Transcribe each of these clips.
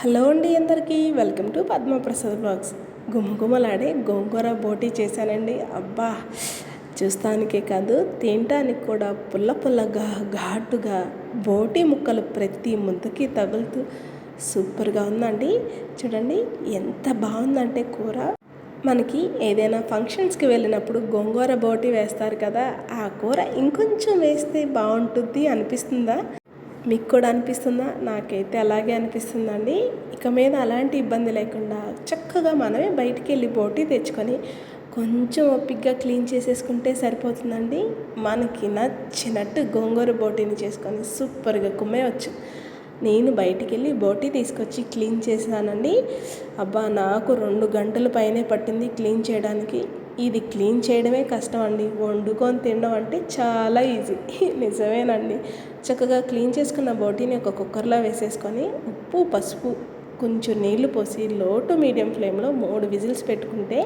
Hello అండి, అందరికీ welcome to Padma Prasad blogs. గుమగుమలాడే గోంగూర బోటీ చేశానండి. అబ్బా, చూస్తానికే కాదు, తినటానికి కూడా పుల్ల పుల్లగా ఘాటుగా బోటీ ముక్కలు ప్రతి ముద్దకి తగులుతూ సూపర్గా ఉందండి. చూడండి ఎంత బాగుందంటే కూర. మనకి ఏదైనా ఫంక్షన్స్కి వెళ్ళినప్పుడు గోంగూర బోటీ వేస్తారు కదా, ఆ కూర ఇంకొంచెం వేస్తే బాగుంటుంది అనిపిస్తుందా? మీకు కూడా అనిపిస్తుందా? నాకైతే అలాగే అనిపిస్తుందండి. ఇక మీద అలాంటి ఇబ్బంది లేకుండా చక్కగా మనమే బయటికి వెళ్ళి బోటీ తెచ్చుకొని కొంచెం ఓపికగా క్లీన్ చేసేసుకుంటే సరిపోతుందండి. మనకి నచ్చినట్టు గోంగూర బోటీని చేసుకొని సూపర్గా కుమ్మేయచ్చు. నేను బయటికి వెళ్ళి బోటీ తీసుకొచ్చి క్లీన్ చేశానండి. అబ్బా, నాకు 2 గంటల పైనే పట్టింది క్లీన్ చేయడానికి. ఇది క్లీన్ చేయడమే కష్టం అండి, వండుకొని తినడం అంటే చాలా ఈజీ. నిజమేనండి. చక్కగా క్లీన్ చేసుకున్న బోటీని ఒక కుక్కర్లో వేసేసుకొని ఉప్పు, పసుపు, కొంచెం నీళ్లు పోసి లో టు మీడియం ఫ్లేమ్లో 3 విజిల్స్ పెట్టుకుంటే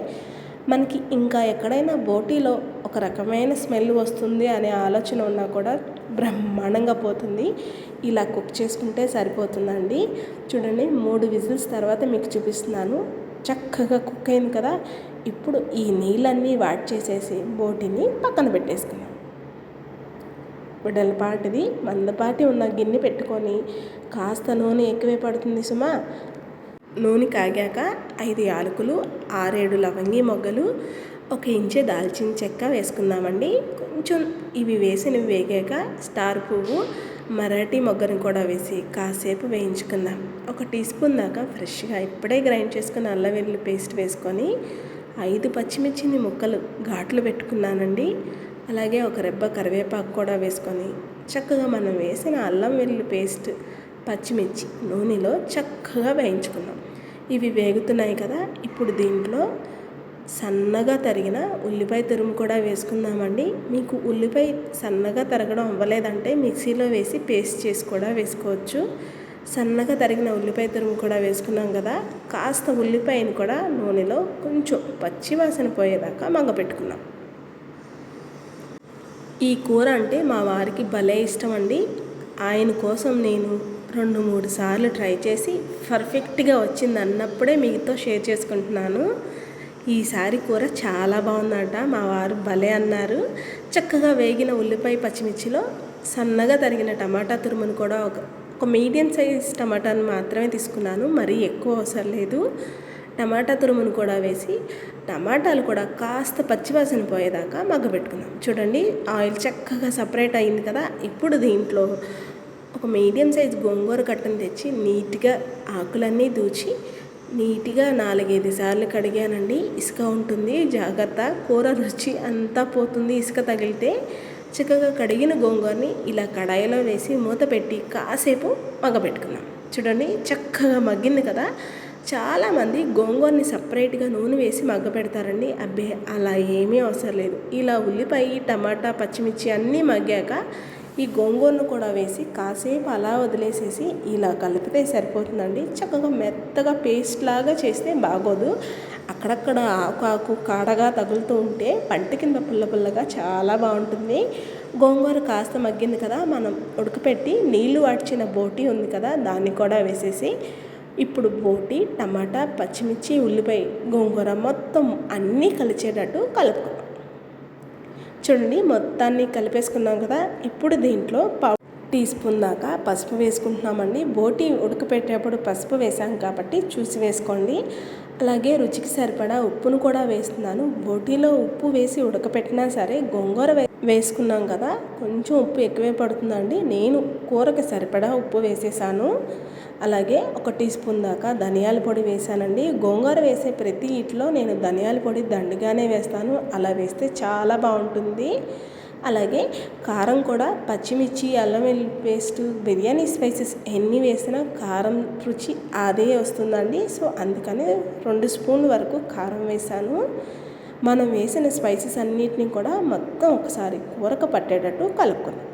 మనకి ఇంకా ఎక్కడైనా బోటీలో ఒక రకమైన స్మెల్ వస్తుంది అనే ఆలోచన ఉన్నా కూడా బ్రహ్మాండంగా పోతుంది. ఇలా కుక్ చేసుకుంటే సరిపోతుందండి. చూడండి, 3 విజిల్స్ తర్వాత మీకు చూపిస్తున్నాను. చక్కగా కుక్ అయింది కదా. ఇప్పుడు ఈ నీళ్ళన్నీ వాట్ చేసేసి బోటీని పక్కన పెట్టేసుకున్నాం. వెడల్పాటిది మందపాటి ఉన్న గిన్నె పెట్టుకొని కాస్త నూనె ఎక్కువే పడుతుంది సుమా. నూనె కాగాక 5 యాలకులు, 6-7 లవంగి మొగ్గలు, 1 ఇంచు దాల్చిన చెక్క వేసుకుందామండి. కొంచెం ఇవి వేసినవి వేగాక స్టార్ పువ్వు, మరాఠీ మొగ్గను కూడా వేసి కాసేపు వేయించుకుందాం. 1 టీ స్పూన్ దాకా ఫ్రెష్గా ఇప్పుడే గ్రైండ్ చేసుకున్న అల్లం వెల్లుల్లి పేస్ట్ వేసుకొని 5 పచ్చిమిర్చిని ముక్కలు ఘాట్లు పెట్టుకున్నానండి. అలాగే 1 రెబ్బ కరివేపాకు కూడా వేసుకొని చక్కగా మనం వేసిన అల్లం వెల్లుల్లి పేస్ట్, పచ్చిమిర్చి నూనెలో చక్కగా వేయించుకున్నాం. ఇవి వేగుతున్నాయి కదా. ఇప్పుడు దీంట్లో సన్నగా తరిగిన ఉల్లిపాయ తురుము కూడా వేసుకుందామండి. మీకు ఉల్లిపాయ సన్నగా తరగడం అవ్వలేదంటే మిక్సీలో వేసి పేస్ట్ చేసి కూడా వేసుకోవచ్చు. సన్నగా తరిగిన ఉల్లిపాయ తురుము కూడా వేసుకున్నాం కదా. కాస్త ఉల్లిపాయను కూడా నూనెలో కొంచెం పచ్చివాసన పోయేదాకా మగ్గపెట్టుకున్నాం. ఈ కూర అంటే మా వారికి భలే ఇష్టం అండి. ఆయన కోసం నేను 2-3 సార్లు ట్రై చేసి పర్ఫెక్ట్గా వచ్చింది అన్నప్పుడే మీతో షేర్ చేసుకుంటున్నాను. ఈసారి కూర చాలా బాగుందట, మా వారు భలే అన్నారు. చక్కగా వేగిన ఉల్లిపాయ పచ్చిమిర్చిలో సన్నగా తరిగిన టమాటా తురుమును కూడా ఒక మీడియం సైజ్ టమాటాను మాత్రమే తీసుకున్నాను, మరీ ఎక్కువ అవసరం లేదు. టమాటా తురుమును కూడా వేసి టమాటాలు కూడా కాస్త పచ్చివాసన పోయేదాకా మగ్గబెట్టుకుందాం. చూడండి, ఆయిల్ చక్కగా సపరేట్ అయింది కదా. ఇప్పుడు దీంట్లో ఒక మీడియం సైజ్ గోంగూర కట్టను తెచ్చి నీట్గా ఆకులన్నీ దూచి నీట్గా 4-5 సార్లు కడిగానండి. ఇసుక ఉంటుంది, జాగ్రత్త, కూర రుచి అంతా పోతుంది ఇసుక తగిలితే. చక్కగా కడిగిన గోంగూరని ఇలా కడాయిలో వేసి మూత పెట్టి కాసేపు మగ్గబెట్టుకున్నాం. చూడండి, చక్కగా మగ్గింది కదా. చాలామంది గోంగూరని సపరేట్గా నూనె వేసి మగ్గపెడతారండి. అబ్బే, అలా ఏమీ అవసరం లేదు. ఇలా ఉల్లిపాయ, టమాటా, పచ్చిమిర్చి అన్నీ మగ్గాక ఈ గోంగూరను కూడా వేసి కాసేపు అలా వదిలేసేసి ఇలా కలిపితే సరిపోతుందండి. చక్కగా మెత్తగా పేస్ట్ లాగా చేస్తే బాగోదు. అక్కడక్కడ ఆకు కాడగా తగులుతూ ఉంటే పంట కింద పుల్ల పుల్లగా చాలా బాగుంటుంది. గోంగూర కాస్త మగ్గింది కదా. మనం ఉడకపెట్టి నీళ్లు వాడ్చిన బోటీ ఉంది కదా, దాన్ని కూడా వేసేసి ఇప్పుడు బోటీ, టమాటా, పచ్చిమిర్చి, ఉల్లిపాయ, గోంగూర మొత్తం అన్నీ కలిసేటట్టు కలుపుకుందాం. చూడండి, మొత్తాన్ని కలిపేసుకున్నాం కదా. ఇప్పుడు దీంట్లో టీ స్పూన్ దాకా పసుపు వేసుకుంటున్నామండి. బోటీ ఉడకపెట్టేటప్పుడు పసుపు వేసాం కాబట్టి చూసి వేసుకోండి. అలాగే రుచికి సరిపడా ఉప్పును కూడా వేస్తున్నాను. బోటీలో ఉప్పు వేసి ఉడకపెట్టినా సరే గోంగూర వేసుకున్నాం కదా, కొంచెం ఉప్పు ఎక్కువే పడుతుందండి. నేను కూరకి సరిపడా ఉప్పు వేసేసాను. అలాగే 1 టీ స్పూన్ దాకా ధనియాల పొడి వేసానండి. గోంగూర వేసే ప్రతి ఇట్లో నేను ధనియాల పొడి దండిగానే వేస్తాను, అలా వేస్తే చాలా బాగుంటుంది. అలాగే కారం కూడా పచ్చిమిర్చి, అల్లం వెల్లుల్లి పేస్టు, బిర్యానీ స్పైసెస్ ఎన్ని వేసినా కారం రుచి అదే వస్తుందండి. సో అందుకని 2 స్పూన్ల వరకు కారం వేసాను. మనం వేసిన స్పైసెస్ అన్నిటిని కూడా మొత్తం ఒకసారి కూరకు పట్టేటట్టు కలుపుకుందాం.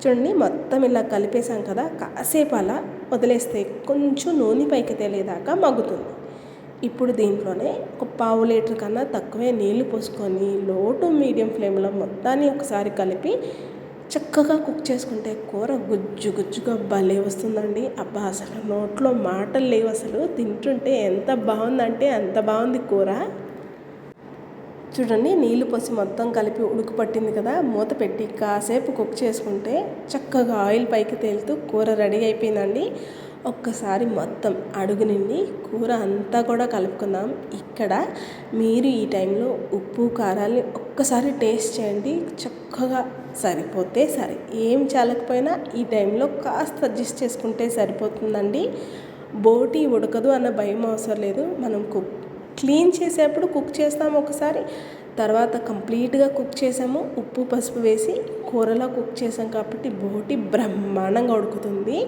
చూడండి, మొత్తం ఇలా కలిపేసాం కదా. కాసేపు అలా వదిలేస్తే కొంచెం నూనె పైకి తేలేదాకా మగ్గుతుంది. ఇప్పుడు దీంట్లోనే 1/4 లీటర్ కన్నా తక్కువే నీళ్లు పోసుకొని లో టు మీడియం ఫ్లేమ్లో మొత్తాన్ని ఒకసారి కలిపి చక్కగా కుక్ చేసుకుంటే కూర గుజ్జు గుజ్జుగా భలే వస్తుందండి. అబ్బా అసలు నోట్లో మాటలు లేవు, అసలు తింటుంటే ఎంత బాగుందంటే అంత బాగుంది కూర. చూడండి, నీళ్లు పోసి మొత్తం కలిపి ఉడుకు పట్టింది కదా, మూత పెట్టి కాసేపు కుక్ చేసుకుంటే చక్కగా ఆయిల్ పైకి తేలుతూ కూర రెడీ అయిపోయిందండి. ఒక్కసారి మొత్తం అడుగు నిండి కూర అంతా కూడా కలుపుకుందాం. ఇక్కడ మీరు ఈ టైంలో ఉప్పు కారాలు ఒక్కసారి టేస్ట్ చేయండి, చక్కగా సరిపోతే సరే, ఏం చాలకపోయినా ఈ టైంలో కాస్త అడ్జస్ట్ చేసుకుంటే సరిపోతుందండి. బోటి ఉడకదు అన్న భయం అవసరం లేదు. మనం క్లీన్ చేసేప్పుడు కుక్ చేస్తాము ఒకసారి, తర్వాత కంప్లీట్గా కుక్ చేసాము, ఉప్పు పసుపు వేసి కూరలో కుక్ చేసాం కాబట్టి బోటి బ్రహ్మాండంగా ఉడుకుతుంది.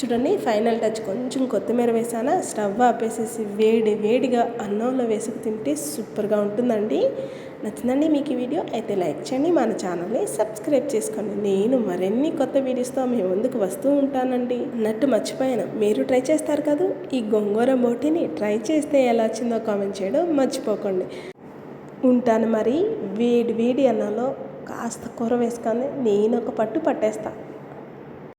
చూడండి, ఫైనల్ టచ్ కొంచెం కొత్తిమీర వేసానా, స్టవ్ ఆపేసేసి వేడిగా అన్నంలో వేసుకు తింటే సూపర్గా ఉంటుందండి. నచ్చిందండి మీకు ఈ వీడియో? అయితే లైక్ చేయండి, మన ఛానల్ని సబ్స్క్రైబ్ చేసుకోండి. నేను మరిన్ని కొత్త వీడియోస్తో మీ ముందుకు వస్తూ ఉంటానండి. అన్నట్టు మర్చిపోయాను, మీరు ట్రై చేస్తారు కదా ఈ గోంగూర బోటిని, ట్రై చేస్తే ఎలా వచ్చిందో కామెంట్ చేయడం మర్చిపోకండి. ఉంటాను మరి. వేడి అన్నంలో కాస్త కూర వేసుకొని నేను ఒక పట్టు పట్టేస్తాను.